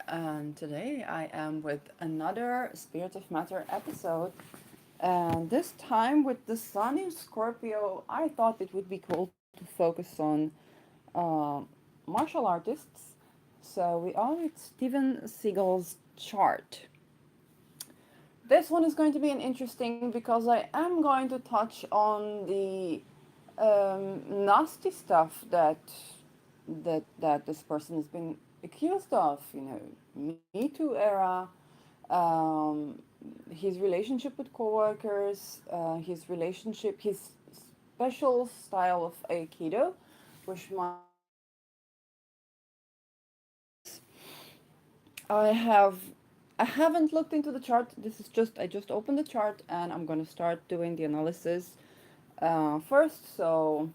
and today I am with another Spirit of Matter episode. And this time with the Sun in Scorpio, I thought it would be cool to focus on uh, martial artists. So we are with Steven Seagal's chart. This one is going to be an interesting because I am going to touch on the nasty stuff that this person has been accused of. Me Too era, um, his relationship with coworkers, his special style of Aikido, which I have. I haven't looked into the chart. This is just I just opened the chart and I'm gonna start doing the analysis first. So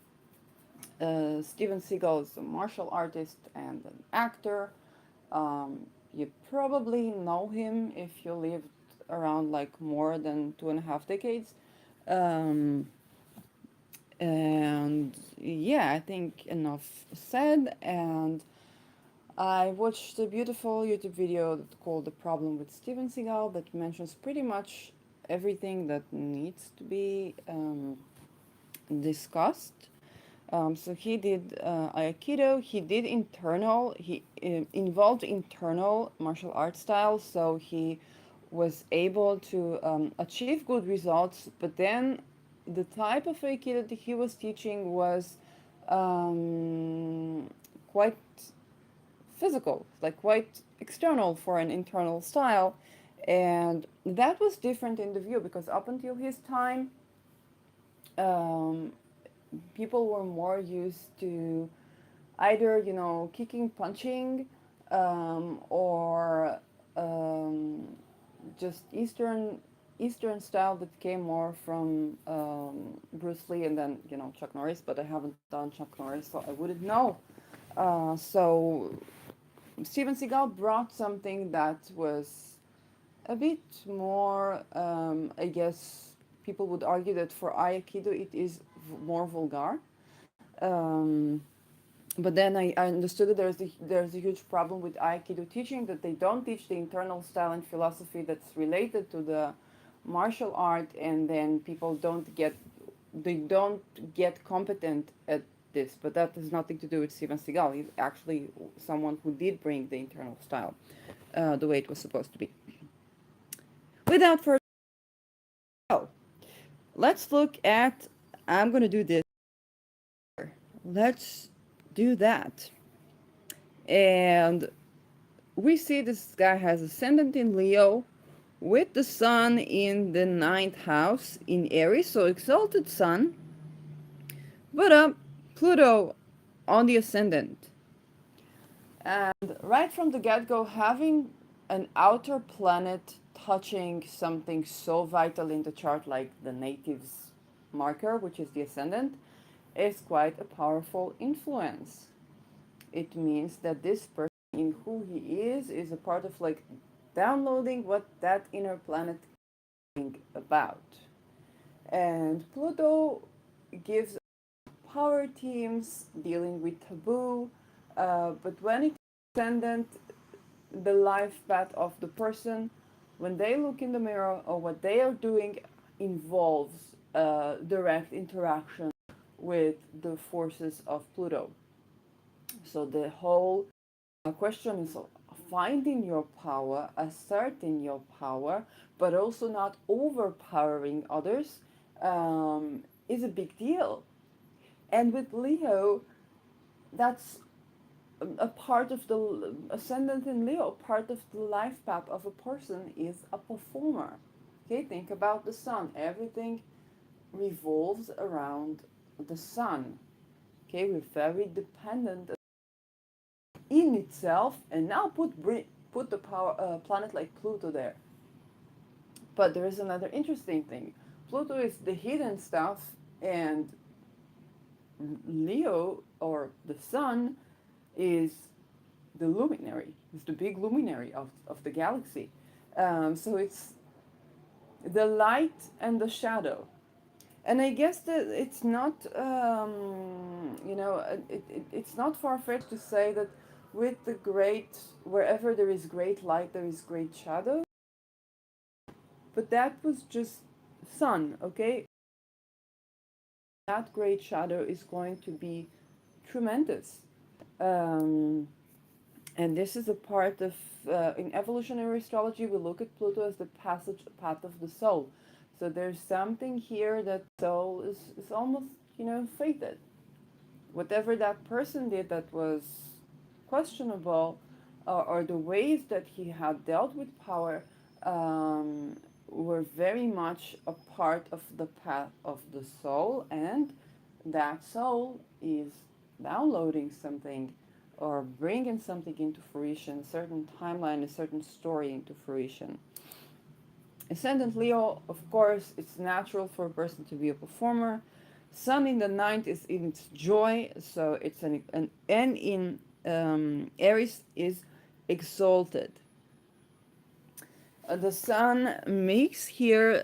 Steven Seagal is a martial artist and an actor. You probably know him if you lived around like more than 2.5 decades. Um, and yeah, I think enough said. And I watched a beautiful YouTube video called "The Problem with Steven Seagal" that mentions pretty much everything that needs to be discussed. So he did Aikido. He did internal. He involved internal martial arts styles. So he was able to achieve good results. But then the type of Aikido that he was teaching was quite physical, like quite external for an internal style. And that was different in the view because up until his time, um, people were more used to either kicking, punching, or um, just Eastern style that came more from Bruce Lee and then Chuck Norris. But I haven't done Chuck Norris, so I wouldn't know. So Steven Seagal brought something that was a bit more, I guess people would argue that for Aikido it is more vulgar. Um, but then I understood that there's a huge problem with Aikido teaching, that they don't teach the internal style and philosophy that's related to the martial art, and then people don't get competent at this. But that has nothing to do with Steven Seagal. He's actually someone who did bring the internal style the way it was supposed to be. Without further ado, let's look at. I'm gonna do this. Let's do that. And we see this guy has ascendant in Leo with the sun in the ninth house in Aries, so exalted sun, but Pluto on the ascendant. And right from the get go, having an outer planet touching something so vital in the chart like the native's marker, which is the ascendant, is quite a powerful influence. It means that this person in who he is a part of like downloading what that inner planet is about. And Pluto gives power teams dealing with taboo, but when it's ascendant, the life path of the person, when they look in the mirror or what they are doing, involves direct interaction with the forces of Pluto. So the whole question is finding your power, asserting your power, but also not overpowering others, is a big deal. And with Leo, that's a part of the ascendant in Leo, part of the life path of a person is a performer. Okay, think about the sun. Everything revolves around the sun. Okay, we're very dependent in itself, and now put the power planet like Pluto there. But there is another interesting thing. Pluto is the hidden stuff, and Leo or the sun is the luminary. It's the big luminary of the galaxy. So it's the light and the shadow. And I guess that it's not, it's not far fetched to say that with the great, wherever there is great light, there is great shadow. But that was just sun, okay? That great shadow is going to be tremendous. Um, and this is a part of, in evolutionary astrology, we look at Pluto as the passage path of the soul. So there's something here that soul is almost, fated. Whatever that person did that was questionable, or the ways that he had dealt with power, were very much a part of the path of the soul, and that soul is downloading something or bringing something into fruition, a certain timeline, a certain story into fruition. Ascendant Leo, of course, it's natural for a person to be a performer. Sun in the ninth is in its joy, so it's and in Aries is exalted. The Sun makes here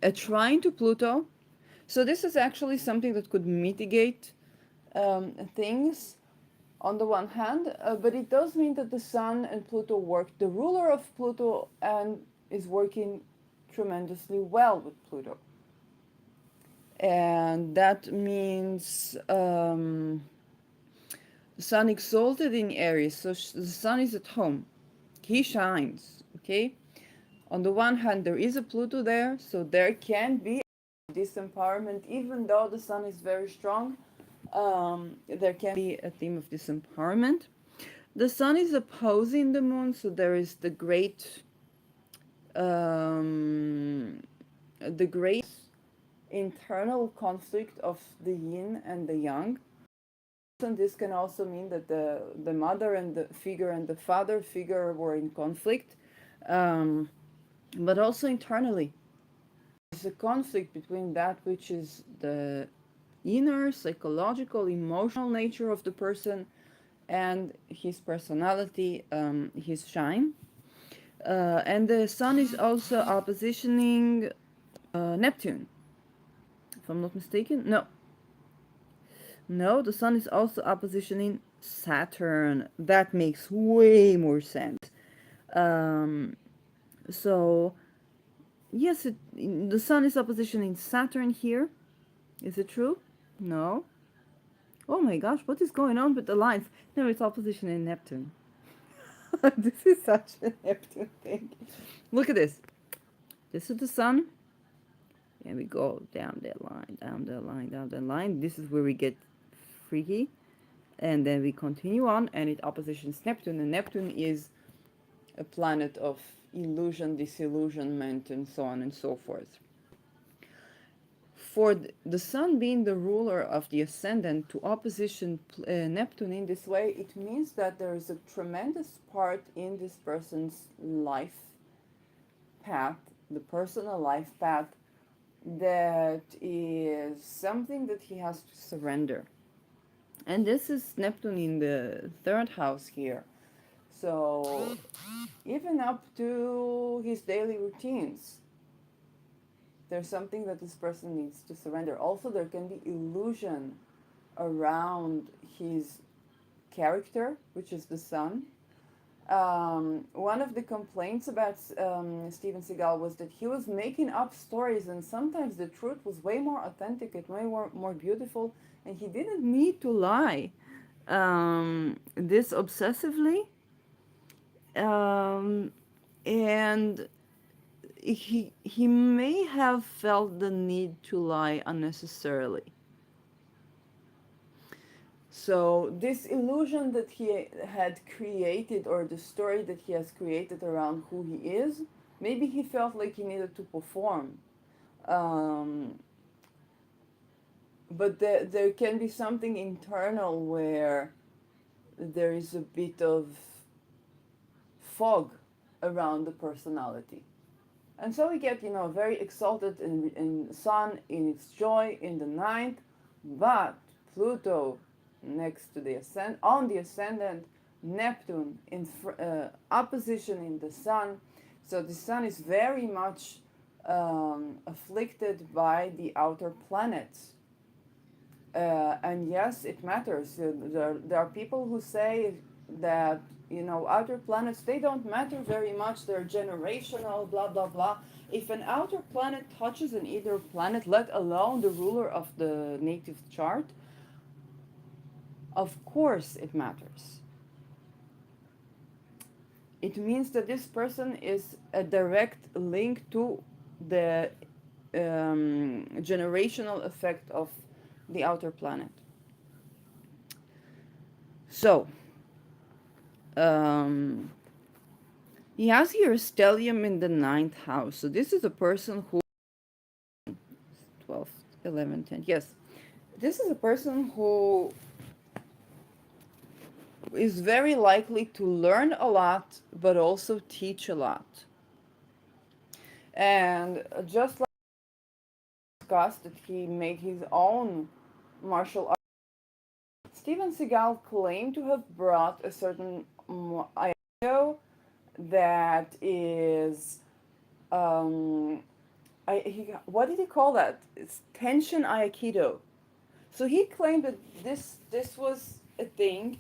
a trine to Pluto, so this is actually something that could mitigate things on the one hand, but it does mean that the Sun and Pluto work. The ruler of Pluto and is working tremendously well with Pluto. And that means the Sun exalted in Aries, so the Sun is at home. He shines, okay? On the one hand, there is a Pluto there, so there can be disempowerment, even though the Sun is very strong. There can be a theme of disempowerment. The Sun is opposing the Moon, so there is the great internal conflict of the yin and the yang. And this can also mean that the mother and the figure and the father figure were in conflict, but also internally. There's a conflict between that which is the inner, psychological, emotional nature of the person and his personality, his shine. And the Sun is also oppositioning Neptune, if I'm not mistaken. No, the Sun is also oppositioning Saturn. That makes way more sense. So, yes, the Sun is oppositioning Saturn here. Is it true? No. Oh my gosh, what is going on with the lines? No, it's oppositioning Neptune. This is such a Neptune thing. Look at this. This is the Sun. And we go down that line, down that line, down that line. This is where we get freaky. And then we continue on, and it oppositions Neptune. And Neptune is a planet of illusion, disillusionment, and so on and so forth. For the Sun being the ruler of the ascendant to opposition Neptune in this way, it means that there is a tremendous part in this person's life path, the personal life path, that is something that he has to surrender. And this is Neptune in the third house here. So even up to his daily routines, there's something that this person needs to surrender. Also, there can be illusion around his character, which is the Sun. One of the complaints about Steven Seagal was that he was making up stories, and sometimes the truth was way more authentic, and way more beautiful, and he didn't need to lie this obsessively. And he may have felt the need to lie unnecessarily. So this illusion that he had created, or the story that he has created around who he is, maybe he felt like he needed to perform. But there can be something internal where there is a bit of fog around the personality. And so we get, very exalted in Sun, in its joy, in the ninth, but Pluto next to the on the ascendant, Neptune in opposition in the Sun. So the Sun is very much afflicted by the outer planets. And yes, it matters. There are people who say that, outer planets, they don't matter very much. They're generational, blah, blah, blah. If an outer planet touches an inner planet, let alone the ruler of the native chart, of course it matters. It means that this person is a direct link to the generational effect of the outer planet. So, um, he has here a stellium in the ninth house. So this is a person who 12, 11, 10. Yes. This is a person who is very likely to learn a lot, but also teach a lot. And just like discussed that he made his own martial art, Steven Seagal claimed to have brought a certain idea that is what did he call that? It's tension aikido. So he claimed that this was a thing.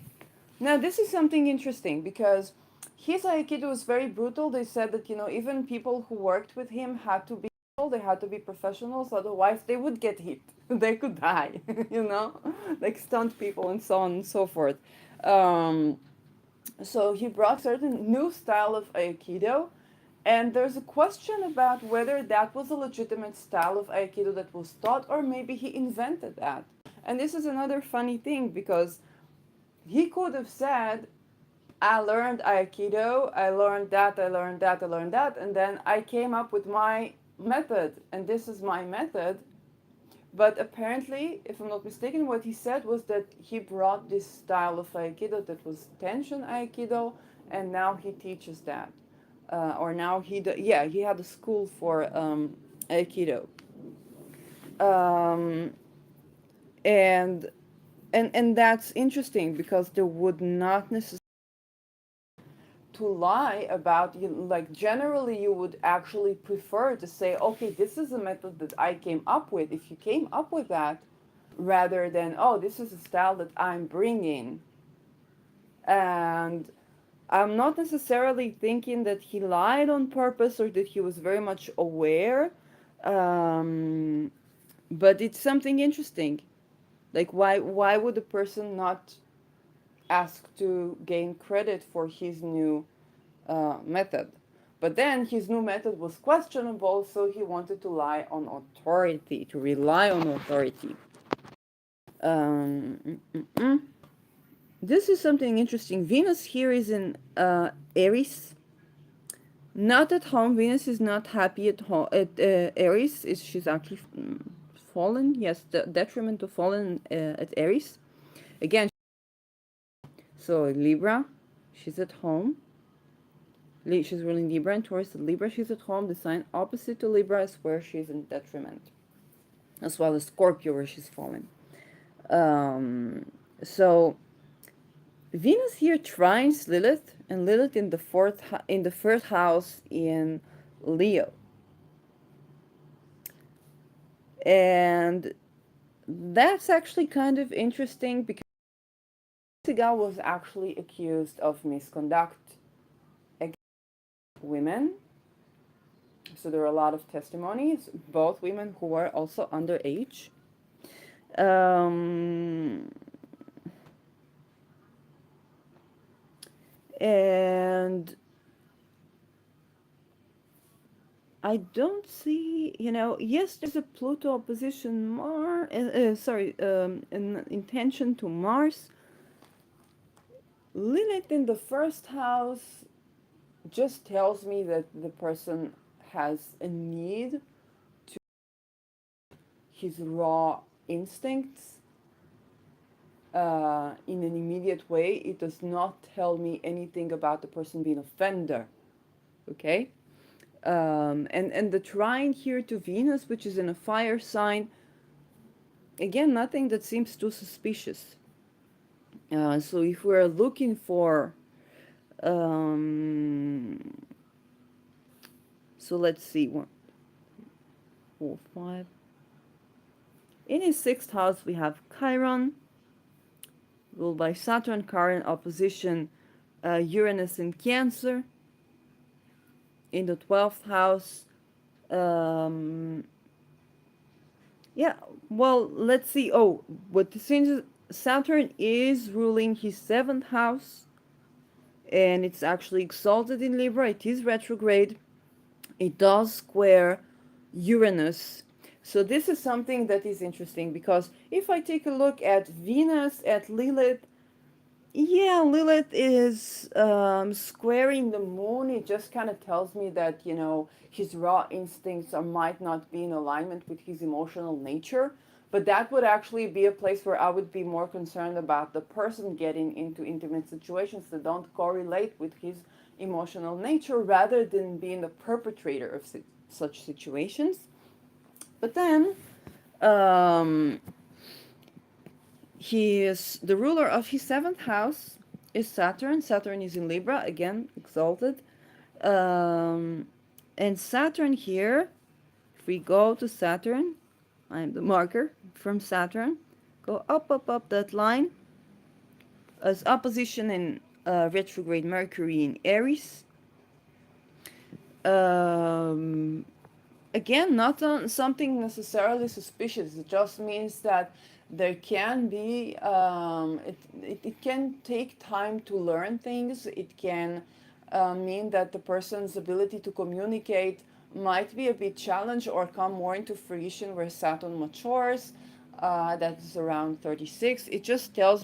Now this is something interesting because his aikido was very brutal. They said that even people who worked with him had to be they had to be professionals, otherwise they would get hit. They could die, like stunt people and so on and so forth. Um, so he brought certain new style of aikido, and there's a question about whether that was a legitimate style of aikido that was taught, or maybe he invented that. And this is another funny thing because he could have said, I learned aikido, I learned that, I learned that, I learned that, and then I came up with my method, and this is my method. But apparently, if I'm not mistaken, what he said was that he brought this style of aikido that was tension aikido, and now he teaches that. Or now he had a school for aikido. Um, and and that's interesting because there would not necessarily to lie about like generally you would actually prefer to say, okay, this is a method that I came up with, if you came up with that, rather than, oh, this is a style that I'm bringing. And I'm not necessarily thinking that he lied on purpose or that he was very much aware, um, but it's something interesting. Like why would a person not ask to gain credit for his new method? But then his new method was questionable, so he wanted to rely on authority, Um, mm, mm, mm. This is something interesting. Venus here is in Aries. Not at home. Venus is not happy at home. At Aries, she's actually fallen. Yes, the detriment to fallen at Aries. Again, so Libra, she's at home. She's ruling Libra, and Taurus, Libra, she's at home. The sign opposite to Libra is where she's in detriment, as well as Scorpio, where she's fallen. So Venus here trines Lilith, and Lilith in the first house in Leo, and that's actually kind of interesting because Seagal was actually accused of misconduct against women. So there are a lot of testimonies, both women who were also underage. Um, and I don't see, yes, there's a Pluto opposition Mars, an intention to Mars. Lilith in the first house just tells me that the person has a need to his raw instincts in an immediate way. It does not tell me anything about the person being a offender. Okay? And the trine here to Venus, which is in a fire sign, again, nothing that seems too suspicious. So if we're looking for, so let's see, 1, 4, 5. In his sixth house, we have Chiron, ruled by Saturn, Chiron opposition Uranus in Cancer. In the 12th house, um, yeah, well, let's see. Oh, but since Saturn is ruling his seventh house, and it's actually exalted in Libra, it is retrograde, it does square Uranus. So this is something that is interesting because if I take a look at Venus, at Lilith, yeah, Lilith is squaring the moon. It just kind of tells me that, his raw instincts might not be in alignment with his emotional nature. But that would actually be a place where I would be more concerned about the person getting into intimate situations that don't correlate with his emotional nature rather than being the perpetrator of such situations. But then, um, he is the ruler of his seventh house is Saturn. Saturn is in Libra, again, exalted. Um, and Saturn here, if we go to Saturn, I'm the marker from Saturn, go up, up, up that line, as opposition in retrograde Mercury in Aries. Um, Again, not something necessarily suspicious. It just means that there can be, it can take time to learn things. It can mean that the person's ability to communicate might be a bit challenged or come more into fruition where Saturn matures. That is around 36. It just tells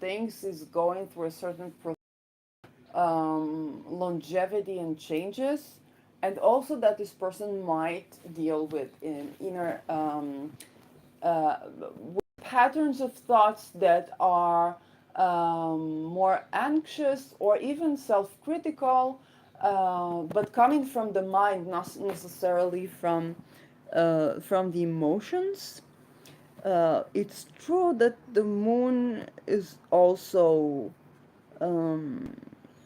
things is going through a certain longevity and changes, and also that this person might deal with inner patterns of thoughts that are more anxious or even self-critical, but coming from the mind, not necessarily from the emotions. It's true that the moon is also um,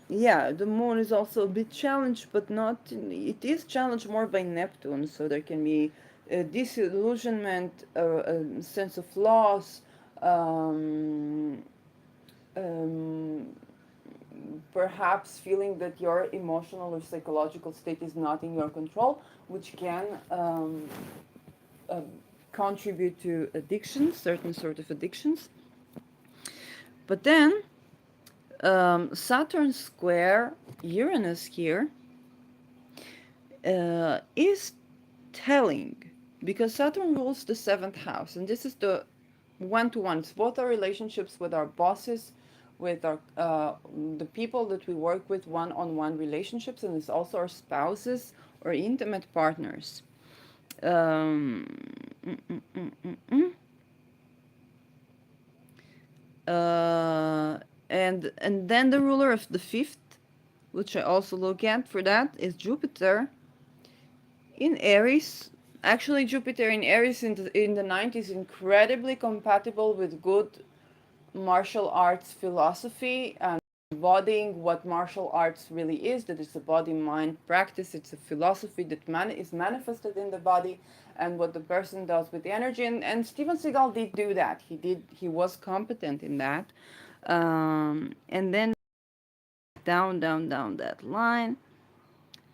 yeah, the moon is also a bit challenged, but not. It is challenged more by Neptune, so there can be a disillusionment, a sense of loss, um, um, perhaps feeling that your emotional or psychological state is not in your control, which can uh, contribute to addictions, certain sort of addictions. But then Saturn square Uranus here is telling, because Saturn rules the seventh house, and this is the one-to-one. It's both our relationships with our bosses, with our the people that we work with, one-on-one relationships, and it's also our spouses or intimate partners. Um, mm, mm, mm, mm, mm. And then the ruler of the fifth, which I also look at for that, is Jupiter in Aries. Actually, Jupiter in Aries in the ninth is incredibly compatible with good martial arts philosophy and embodying what martial arts really is, that it's a body-mind practice, it's a philosophy that is manifested in the body and what the person does with the energy. And Steven Seagal did do that. He was competent in that. And then down that line,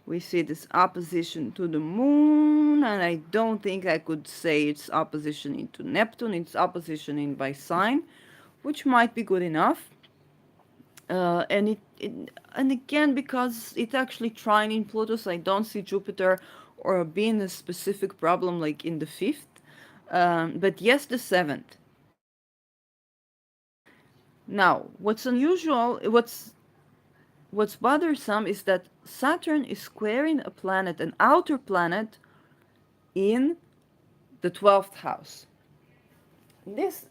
we see this opposition to the moon, and I don't think I could say it's opposition into Neptune, it's opposition in by sign, which might be good enough. And again, because it's actually trine in Pluto, so I don't see Jupiter or being a specific problem like in the fifth. But yes, the seventh. Now, what's bothersome is that Saturn is squaring a planet, an outer planet, in the 12th house. This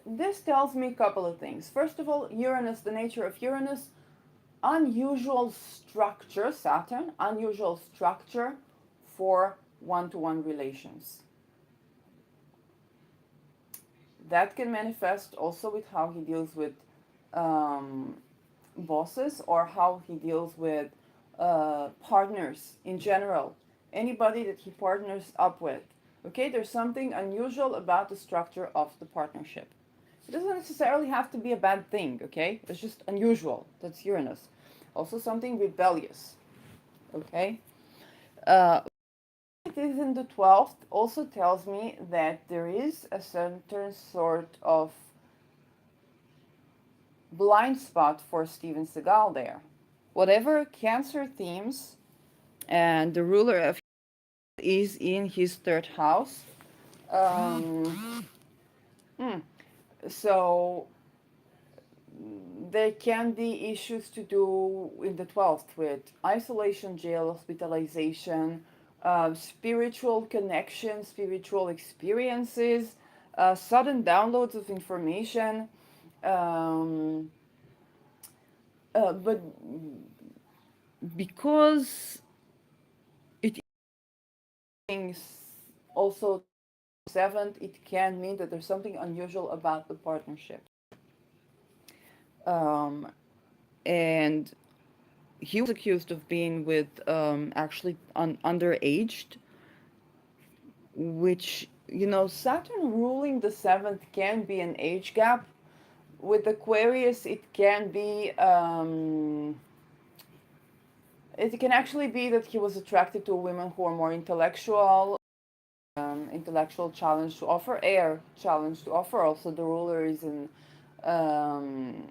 this tells me a couple of things. First of all, Uranus, the nature of Uranus, unusual structure, Saturn, unusual structure for one-to-one relations. That can manifest also with how he deals with um, bosses or how he deals with partners in general. Anybody that he partners up with. Okay, there's something unusual about the structure of the partnership. It doesn't necessarily have to be a bad thing, okay? It's just unusual. That's Uranus. Also something rebellious, okay? It is in the 12th also tells me that there is a certain sort of blind spot for Steven Seagal there. Whatever Cancer themes and the ruler of is in his third house. Um, so there can be issues to do in the 12th with isolation, jail, hospitalization, spiritual connection, spiritual experiences, sudden downloads of information. Um, but because it is also seventh, it can mean that there's something unusual about the partnership. Um, and he was accused of being with actually underaged, which, you know, Saturn ruling the seventh can be an age gap. With Aquarius, it can be, it can actually be that he was attracted to women who are more intellectual, intellectual challenge to offer, air challenge to offer. Also, the ruler is um,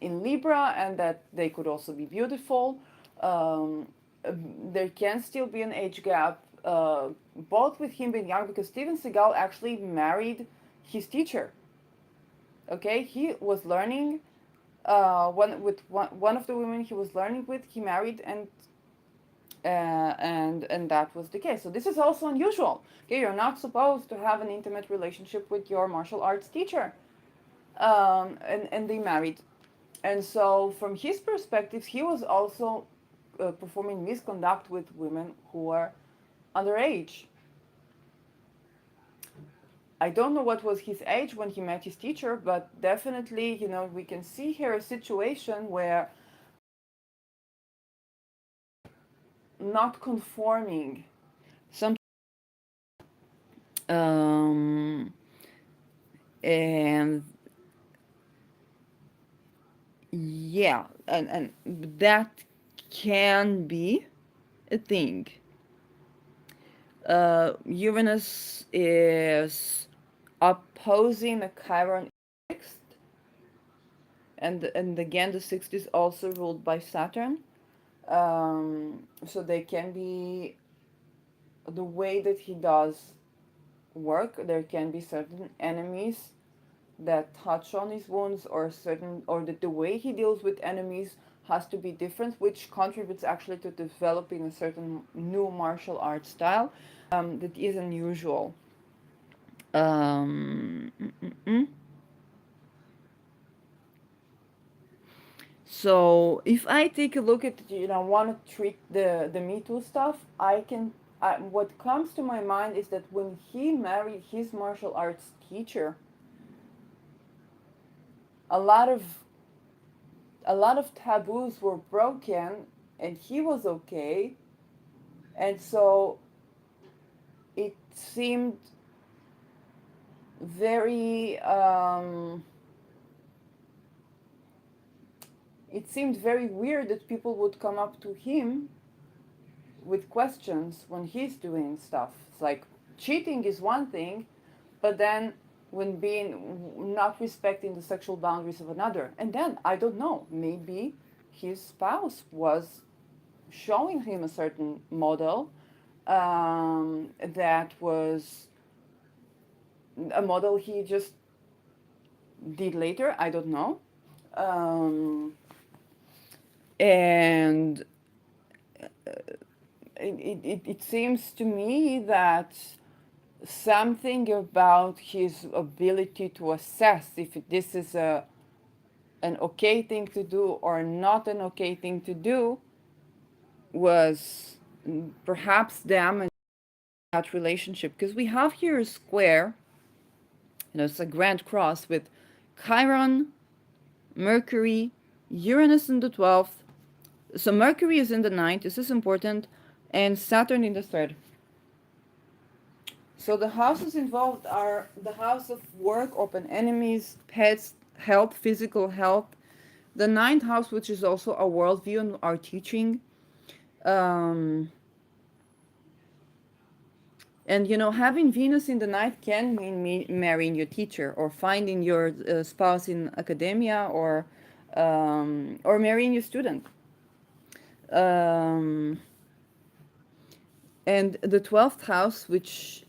in Libra, and that they could also be beautiful. Um, there can still be an age gap, both with him being young, because Steven Seagal actually married his teacher. Okay, he was learning one of the women he was learning with. He married, and that was the case. So this is also unusual. Okay, you're not supposed to have an intimate relationship with your martial arts teacher, and they married. And so, from his perspective, he was also performing misconduct with women who were underage. I don't know what was his age when he met his teacher, but definitely, you know, we can see here a situation where not conforming, some, um, and yeah, and that can be a thing. Uranus is opposing a Chiron sixth, and again the sixth is also ruled by Saturn. So they can be the way that he does work. There can be certain enemies that touch on his wounds, or certain, or that the way he deals with enemies has to be different, which contributes actually to developing a certain new martial arts style that is unusual. Um, mm, mm, mm. So if I take a look at, you know, want to treat the Me Too stuff, what comes to my mind is that when he married his martial arts teacher, a lot of a lot of taboos were broken, and he was okay, and so it seemed very it seemed very weird that people would come up to him with questions when he's doing stuff. It's like cheating is one thing, but then when being not respecting the sexual boundaries of another, and then I don't know, maybe his spouse was showing him a certain model that was a model he just did later. I don't know. Um, and it seems to me that something about his ability to assess if this is an okay thing to do or not an okay thing to do was perhaps damaged that relationship, because we have here a square, you know, it's a grand cross with Chiron, Mercury, Uranus in the 12th. So Mercury is in the ninth, this is important, and Saturn in the third. So the houses involved are the house of work, open enemies, pets, health, physical health. The ninth house, which is also our worldview and our teaching. Um, and having Venus in the ninth can mean marrying your teacher or finding your spouse in academia or marrying your student. Um, and the 12th house, which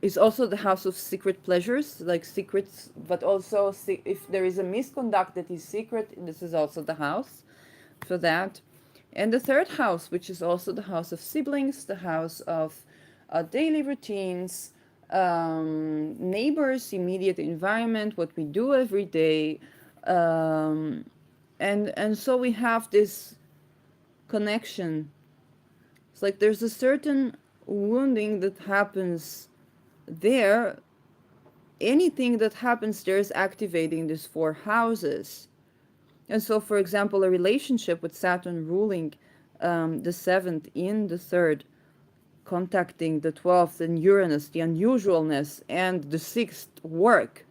is also the house of secret pleasures, like secrets, but also if there is a misconduct that is secret, this is also the house for that. And the third house, which is also the house of siblings, the house of daily routines, neighbors, immediate environment, what we do every day. Um, and so we have this connection. It's like there's a certain wounding that happens there. Anything that happens there is activating these four houses. And so, for example, a relationship with Saturn ruling the seventh in the third, contacting the 12th and Uranus, the unusualness, and the sixth, work,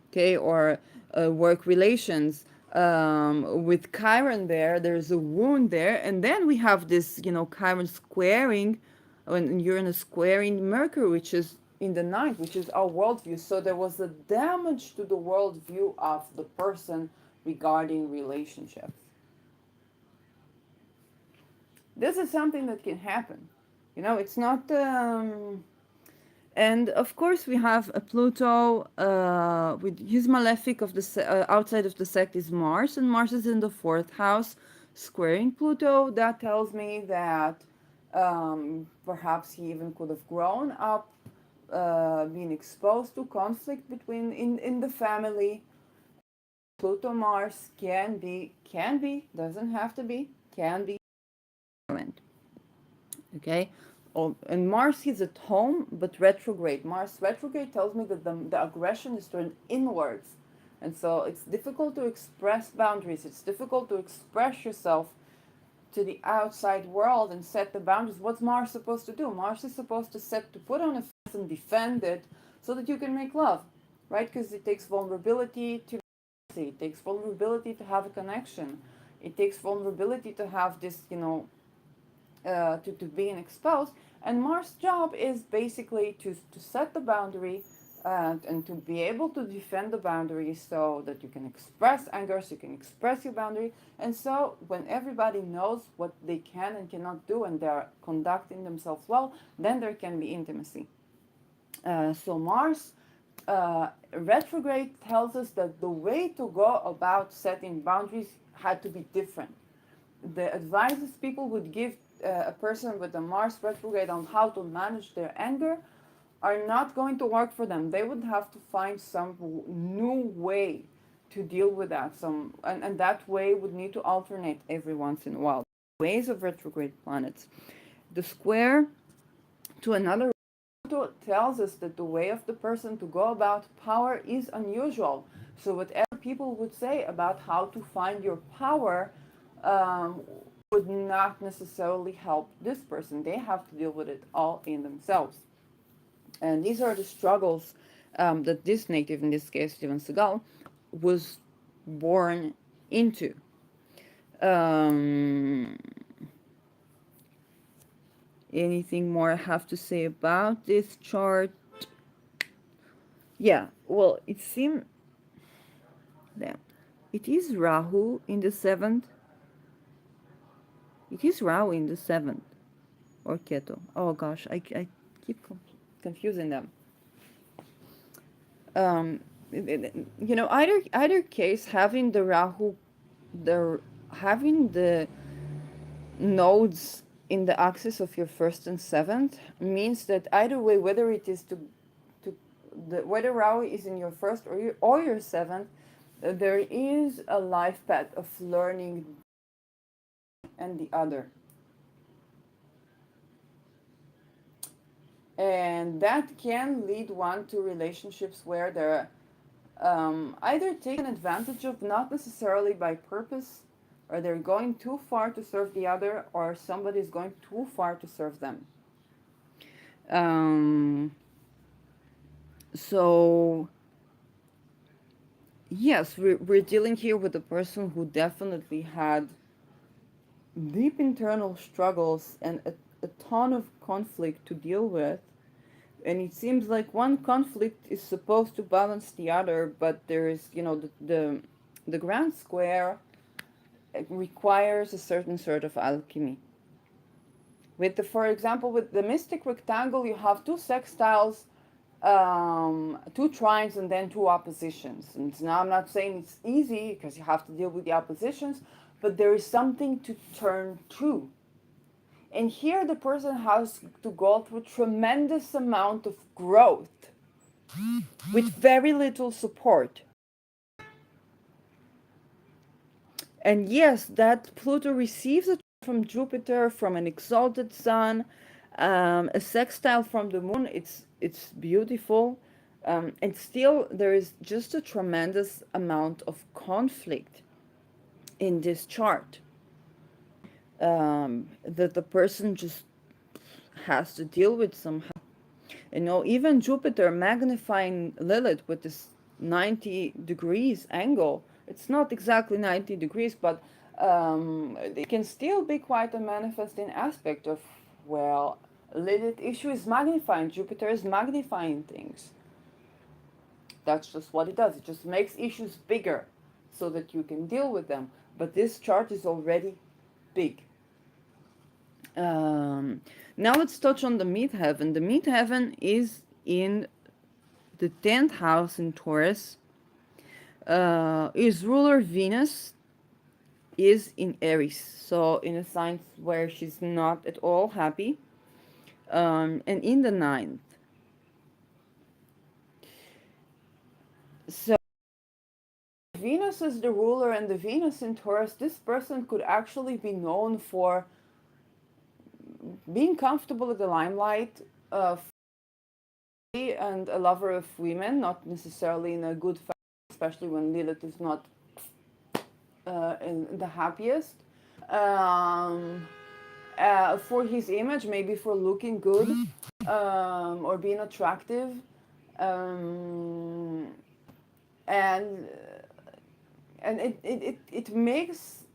okay, or work relations. With Chiron there's a wound there. And then we have this, Chiron squaring, and Uranus squaring Mercury, which is in the ninth, which is our worldview. So there was a damage to the worldview of the person regarding relationships. This is something that can happen. It's not. And of course, we have a Pluto with his malefic of the outside of the sect is Mars, and Mars is in the fourth house, squaring Pluto. That tells me that perhaps he even could have grown up, being exposed to conflict between in the family. Pluto Mars can be, doesn't have to be, can be violent. Okay. Oh, and Mars is at home but retrograde. Mars retrograde tells me that the aggression is turned inwards, and so it's difficult to express boundaries. It's difficult to express yourself to the outside world and set the boundaries. What's Mars supposed to do? Mars is supposed to put on a face and defend it so that you can make love, right? Because it takes vulnerability to see. It takes vulnerability to have a connection. It takes vulnerability to have this, to being exposed. And Mars' job is basically to set the boundary and to be able to defend the boundary so that you can express anger, so you can express your boundary. And so when everybody knows what they can and cannot do and they're conducting themselves well, then there can be intimacy. So Mars retrograde tells us that the way to go about setting boundaries had to be different. The advices people would give a person with a Mars retrograde on how to manage their anger are not going to work for them. They would have to find some new way to deal with that. And that way would need to alternate every once in a while. Ways of retrograde planets. The square to another tells us that the way of the person to go about power is unusual. So whatever people would say about how to find your power um, would not necessarily help this person. They have to deal with it all in themselves. And these are the struggles that this native, in this case Steven Seagal, was born into. Um, Anything more I have to say about this chart? Yeah, well, it seems that it is Rahu in the seventh. It is Rahu in the seventh, or Ketu. Oh gosh, I keep confusing them. Um, either case, having the Rahu, having the nodes in the axis of your first and seventh means that either way, whether it is whether Rahu is in your first or your seventh, there is a life path of learning and the other. And that can lead one to relationships where they're either taken advantage of, not necessarily by purpose, or they're going too far to serve the other, or somebody's going too far to serve them. Um, So yes, we're dealing here with a person who definitely had deep internal struggles and a ton of conflict to deal with. And it seems like one conflict is supposed to balance the other, but there is, the grand square requires a certain sort of alchemy. For example, with the mystic rectangle, you have two sextiles, two trines, and then two oppositions. And now I'm not saying it's easy because you have to deal with the oppositions, but there is something to turn to. And here the person has to go through tremendous amount of growth with very little support. And yes, that Pluto receives a from Jupiter, from an exalted sun, a sextile from the moon. It's beautiful, and still there is just a tremendous amount of conflict in this chart that the person just has to deal with somehow. Even Jupiter magnifying Lilith with this 90 degrees angle, it's not exactly 90 degrees, but it can still be quite a manifesting aspect of, well, Lilith issue is magnifying, Jupiter is magnifying things. That's just what it does. It just makes issues bigger so that you can deal with them. But this chart is already big. Now let's touch on the midheaven. The midheaven is in the 10th house in Taurus. His ruler Venus is in Aries, so in a sign where she's not at all happy. And in the 9th. So Venus is the ruler, and the Venus in Taurus, this person could actually be known for being comfortable in the limelight, and a lover of women, not necessarily in a good fashion, especially when Lilith is not in the happiest. For his image, maybe for looking good, or being attractive, and it makes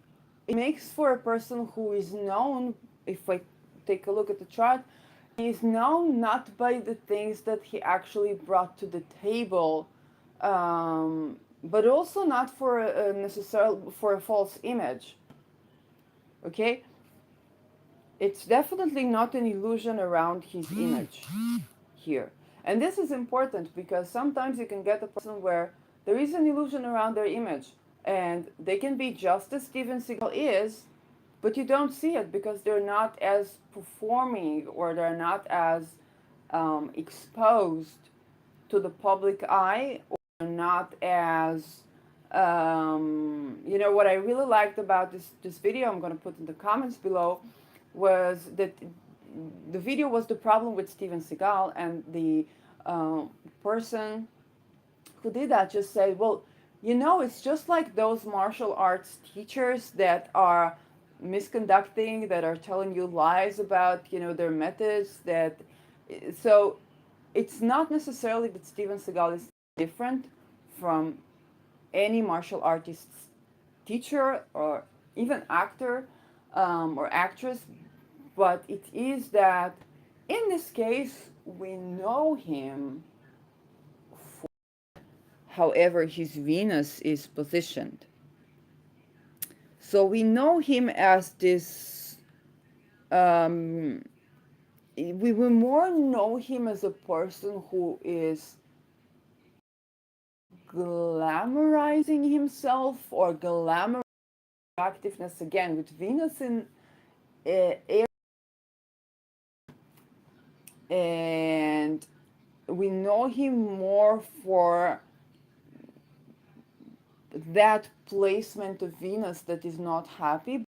for a person who is known, if I take a look at the chart, he is known not by the things that he actually brought to the table, but also not for for a false image. Okay, it's definitely not an illusion around his image here. And this is important because sometimes you can get a person where there is an illusion around their image and they can be just as Steven Seagal is, but you don't see it because they're not as performing, or they're not as exposed to the public eye, or not as what I really liked about this video, I'm going to put in the comments below, was that the video was the problem with Steven Seagal, and the person who did that just said, well, it's just like those martial arts teachers that are misconducting, that are telling you lies about, their methods, so it's not necessarily that Steven Seagal is different from any martial artist's teacher or even actor, or actress, but it is that in this case we know him for however his Venus is positioned. So we know him as this, we will more know him as a person who is glamorizing himself, or glamorizing attractiveness, again with Venus in Aries. And we know him more for that placement of Venus that is not happy,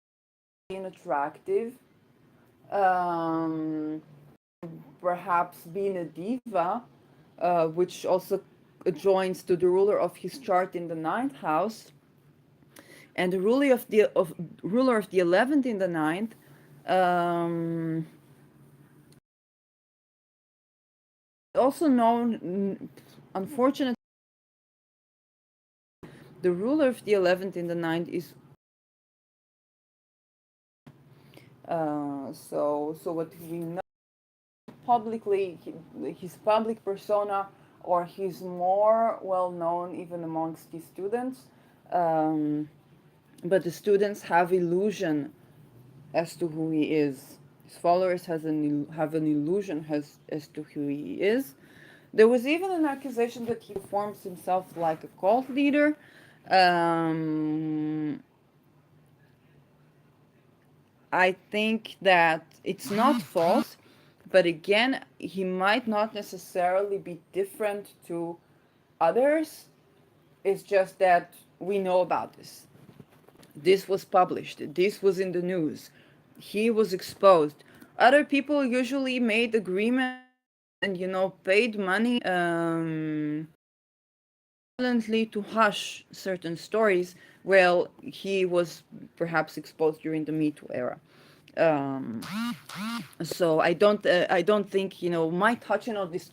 being attractive, perhaps being a diva, which also joins to the ruler of his chart in the 9th house, and the ruler of the 11th in the 9th. Also known unfortunately, the ruler of the 11th in the ninth is so what we know publicly, his public persona, or he's more well known even amongst his students. Um, but the students have illusion as to who he is. His followers have an illusion as to who he is. There was even an accusation that he performs himself like a cult leader. Um, I think that it's not false, but again, he might not necessarily be different to others. It's just that we know about this. This was published. This was in the news. He was exposed. Other people usually made agreements and paid money violently to hush certain stories. Well, he was perhaps exposed during the Me Too era. Um, so I don't think my touching on this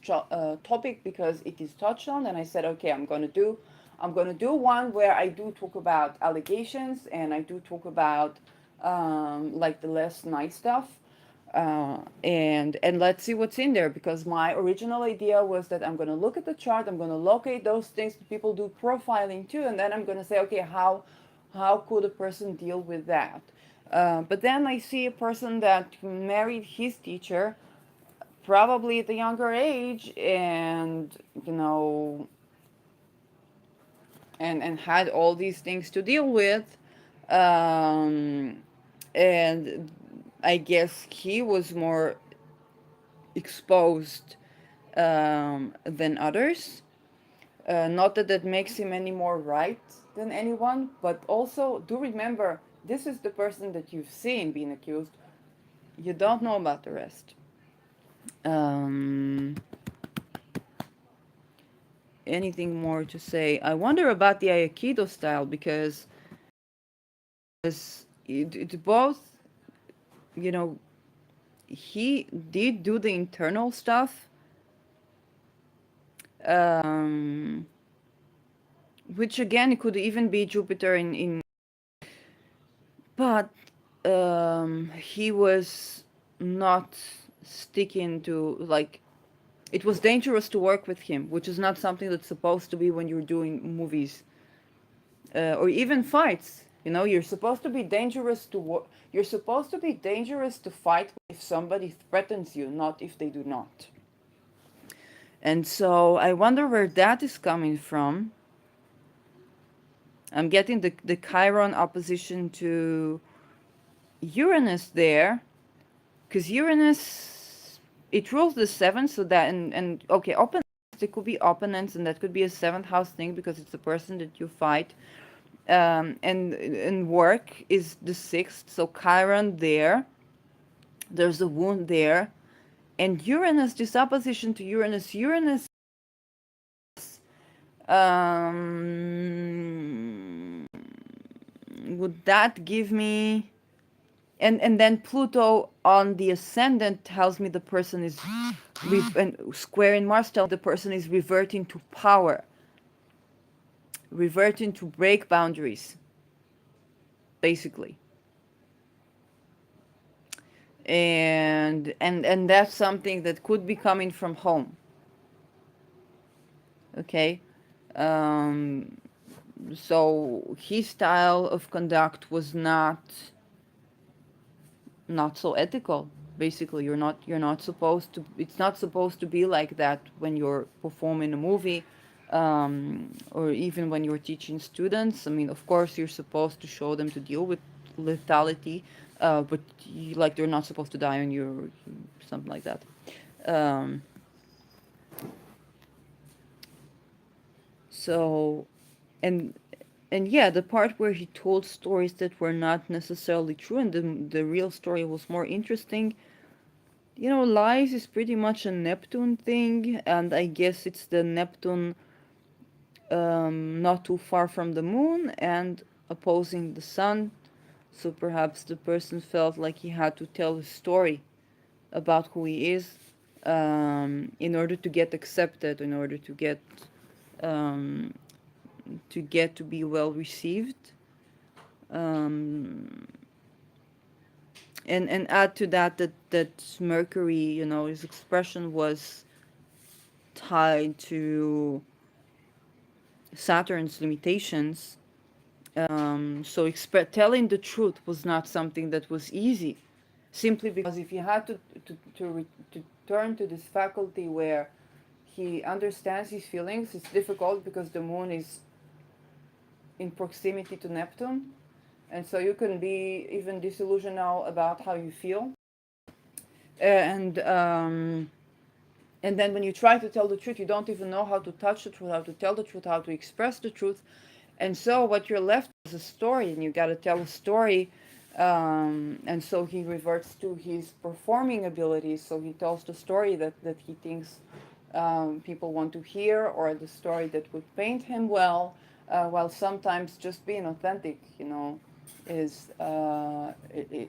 topic because it is touched on, and I said okay, I'm gonna do one where I do talk about allegations and I do talk about like the less nice stuff, and let's see what's in there, because my original idea was that I'm gonna look at the chart, I'm gonna locate those things that people do profiling too, and then I'm gonna say okay, how could a person deal with that. But then I see a person that married his teacher, probably at a younger age, and and had all these things to deal with, um, and I guess he was more exposed than others. Not that that makes him any more right than anyone, but also do remember this is the person that you've seen being accused. You don't know about the rest. Um, Anything more to say? I wonder about the Aikido style because it both, you know, he did do the internal stuff, um, which again could even be Jupiter in but he was not sticking to, like, it was dangerous to work with him, which is not something that's supposed to be when you're doing movies or even fights. You're supposed to be dangerous to you're supposed to be dangerous to fight if somebody threatens you, not if they do not. And so I wonder where that is coming from. I'm getting the Chiron opposition to Uranus there, because Uranus, it rules the seventh, so that and okay, opponents, it could be opponents, and that could be a seventh house thing because it's the person that you fight. And work is the sixth, so Chiron there, there's a wound there, and Uranus, this opposition to Uranus, um, would that give me? And then Pluto on the ascendant tells me the person is, and square in Mars tells the person is reverting to power, reverting to break boundaries, basically. And that's something that could be coming from home. Okay, um, so his style of conduct was not so ethical. Basically, you're not supposed to, it's not supposed to be like that when you're performing a movie, or even when you're teaching students. I mean, of course you're supposed to show them to deal with lethality, but like they're not supposed to die on you, or something like that. um, so and and yeah, the part where he told stories that were not necessarily true and the real story was more interesting. Lies is pretty much a Neptune thing, and I guess it's the Neptune not too far from the moon and opposing the sun. So perhaps the person felt like he had to tell a story about who he is, in order to get accepted, in order to get um, to get to be well received. And add to that that Mercury, his expression was tied to Saturn's limitations. So telling the truth was not something that was easy, simply because if you had to turn to this faculty where he understands his feelings, it's difficult because the moon is in proximity to Neptune, and so you can be even disillusional about how you feel. And and then when you try to tell the truth, you don't even know how to touch the truth, how to tell the truth, how to express the truth. And so what you're left with is a story, and you got to tell a story. And so he reverts to his performing abilities. So he tells the story that he thinks people want to hear, or the story that would paint him well, while sometimes just being authentic, is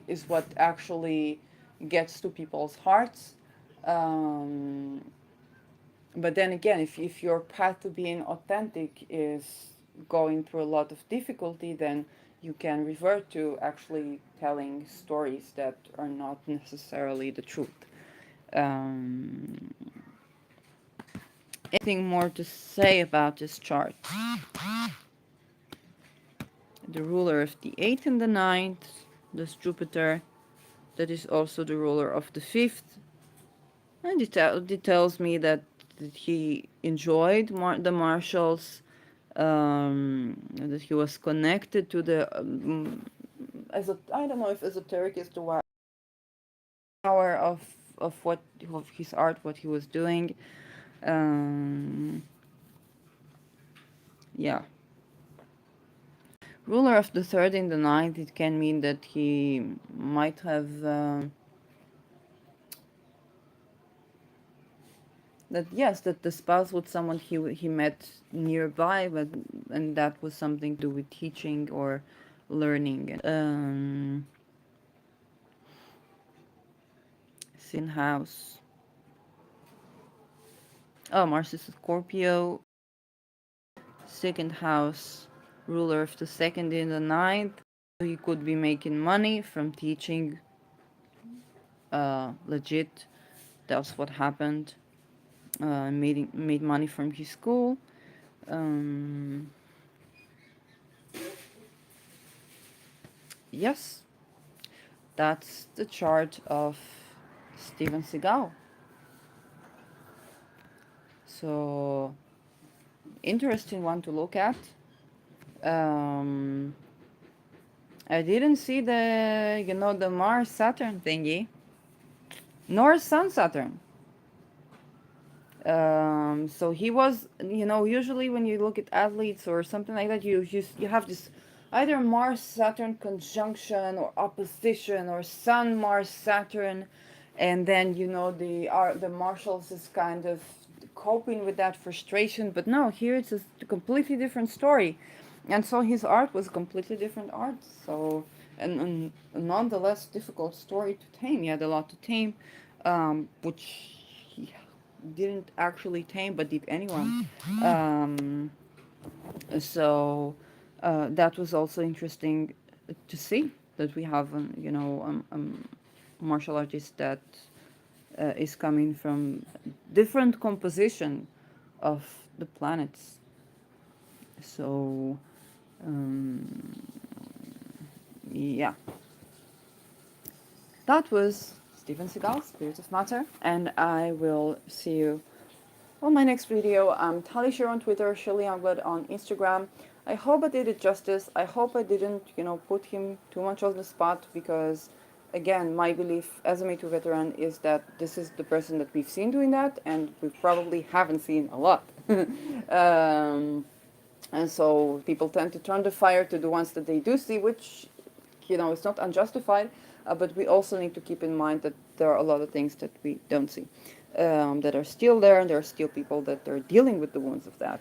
is what actually gets to people's hearts. Um, but then again, if your path to being authentic is going through a lot of difficulty, then you can revert to actually telling stories that are not necessarily the truth. Um, Anything more to say about this chart? The ruler of the 8th and the 9th, this Jupiter, that is also the ruler of the 5th. And it tells me that he enjoyed the martials, that he was connected to the, I don't know if esoteric is the power of his art, what he was doing. Yeah. Ruler of the 3rd and the 9th, it can mean that he might have that the spouse was someone he met nearby, and that was something to do with teaching or learning. Sin house. Oh, Mars is a Scorpio. 2nd house, ruler of the 2nd and the 9th. He could be making money from teaching. Legit, that's what happened. Made money from his school. Yes, that's the chart of Steven Seagal. So, interesting one to look at. I didn't see the Mars Saturn thingy, nor Sun Saturn. So he was, usually when you look at athletes or something like that, you have this either Mars Saturn conjunction or opposition, or Sun Mars Saturn, and then the marshals is kind of coping with that frustration. But no, here it's a completely different story, and so his art was completely different art. So and nonetheless difficult story to tame. He had a lot to tame, which he didn't actually tame, but did anyone. So that was also interesting to see that we have, martial artist that is coming from different composition of the planets. So, yeah. That was Steven Seagal, Spirit of Matter, and I will see you on my next video. I'm Talisha on Twitter, Shirley Youngblood on Instagram. I hope I did it justice. I hope I didn't, put him too much on the spot, because, again, my belief as a Me Too veteran is that this is the person that we've seen doing that, and we probably haven't seen a lot. And so people tend to turn the fire to the ones that they do see, which, is not unjustified, but we also need to keep in mind that there are a lot of things that we don't see, that are still there, and there are still people that are dealing with the wounds of that.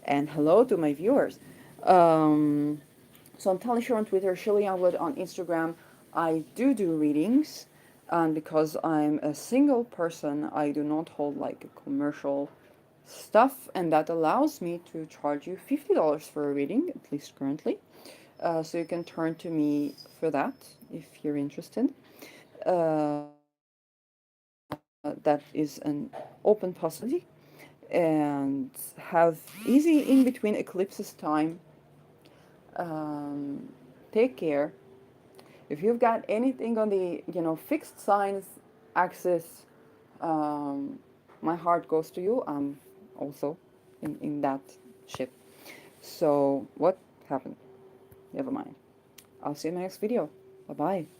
And hello to my viewers. So I'm Talisha on Twitter, Shirley Youngblood on Instagram. I do readings, and because I'm a single person, I do not hold like a commercial stuff, and that allows me to charge you $50 for a reading, at least currently. So you can turn to me for that if you're interested. That is an open possibility. And have easy in between eclipses time. Take care. If you've got anything on the fixed signs axis, um, my heart goes to you. I'm also in that ship. So what happened? Never mind. I'll see you in my next video. Bye bye.